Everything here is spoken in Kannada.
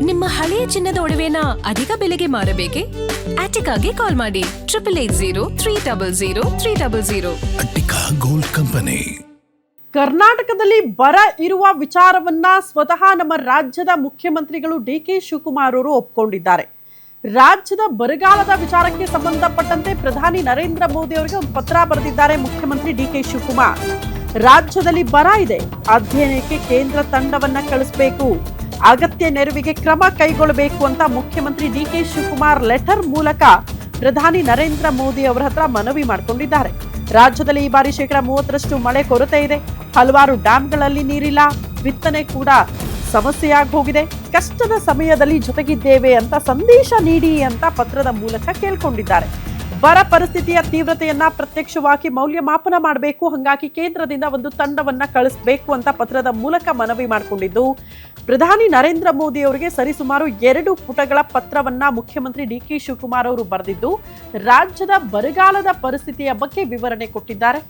ನಿಮ್ಮ ಹಳೆಯ ಚಿನ್ನದ ಒಡವೆನ ಅಧಿಕ ಬೆಲೆಗೆ ಮಾರಬೇಕೆ? ಆಟಿಕಾಗೆ ಕಾಲ್ ಮಾಡಿ 8880 ಅಟ್ಟಿಕಾ ಗೋಲ್ಡ್ ಕಂಪನಿ. ಕರ್ನಾಟಕದಲ್ಲಿ ಬರ ಇರುವ ವಿಚಾರವನ್ನ ಸ್ವತಃ ನಮ್ಮ ರಾಜ್ಯದ ಮುಖ್ಯಮಂತ್ರಿಗಳು ಡಿ.ಕೆ. ಶಿವಕುಮಾರ್ ಅವರು ಒಪ್ಪಿಕೊಂಡಿದ್ದಾರೆ. ರಾಜ್ಯದ ಬರಗಾಲದ ವಿಚಾರಕ್ಕೆ ಸಂಬಂಧಪಟ್ಟಂತೆ ಪ್ರಧಾನಿ ನರೇಂದ್ರ ಮೋದಿ ಅವರಿಗೆ ಒಂದು ಪತ್ರ ಬರೆದಿದ್ದಾರೆ ಮುಖ್ಯಮಂತ್ರಿ ಡಿ.ಕೆ. ಶಿವಕುಮಾರ್. ರಾಜ್ಯದಲ್ಲಿ ಬರ ಇದೆ, ಅಧ್ಯಯನಕ್ಕೆ ಕೇಂದ್ರ ತಂಡವನ್ನ ಕಳಿಸಬೇಕು, ಅಗತ್ಯ ನೆರವಿಗೆ ಕ್ರಮ ಕೈಗೊಳ್ಳಬೇಕು ಅಂತ ಮುಖ್ಯಮಂತ್ರಿ ಡಿ.ಕೆ. ಶಿವಕುಮಾರ್ ಲೆಟರ್ ಮೂಲಕ ಪ್ರಧಾನಿ ನರೇಂದ್ರ ಮೋದಿ ಅವರ ಹತ್ರ ಮನವಿ ಮಾಡಿಕೊಂಡಿದ್ದಾರೆ. ರಾಜ್ಯದಲ್ಲಿ ಈ ಬಾರಿ 30% ಮಳೆ ಕೊರತೆ ಇದೆ, ಹಲವಾರು ಡ್ಯಾಂಗಳಲ್ಲಿ ನೀರಿಲ್ಲ, ಬಿತ್ತನೆ ಕೂಡ ಸಮಸ್ಯೆಯಾಗಿ ಹೋಗಿದೆ, ಕಷ್ಟದ ಸಮಯದಲ್ಲಿ ಜೊತೆಗಿದ್ದೇವೆ ಅಂತ ಸಂದೇಶ ನೀಡಿ ಅಂತ ಪತ್ರದ ಮೂಲಕ ಕೇಳ್ಕೊಂಡಿದ್ದಾರೆ. ಬರ ಪರಿಸ್ಥಿತಿಯ ತೀವ್ರತೆಯನ್ನ ಪ್ರತ್ಯಕ್ಷವಾಗಿ ಮೌಲ್ಯಮಾಪನ ಮಾಡಬೇಕು, ಹಾಗಾಗಿ ಕೇಂದ್ರದಿಂದ ಒಂದು ತಂಡವನ್ನ ಕಳಿಸಬೇಕು ಅಂತ ಪತ್ರದ ಮೂಲಕ ಮನವಿ ಮಾಡಿಕೊಂಡಿದ್ದು, ಪ್ರಧಾನಿ ನರೇಂದ್ರ ಮೋದಿ ಅವರಿಗೆ ಸರಿಸುಮಾರು 2 ಪುಟಗಳ ಪತ್ರವನ್ನ ಮುಖ್ಯಮಂತ್ರಿ ಡಿ.ಕೆ. ಶಿವಕುಮಾರ್ ಅವರು ಬರೆದಿದ್ದು ರಾಜ್ಯದ ಬರಗಾಲದ ಪರಿಸ್ಥಿತಿಯ ಬಗ್ಗೆ ವಿವರಣೆ ಕೊಟ್ಟಿದ್ದಾರೆ.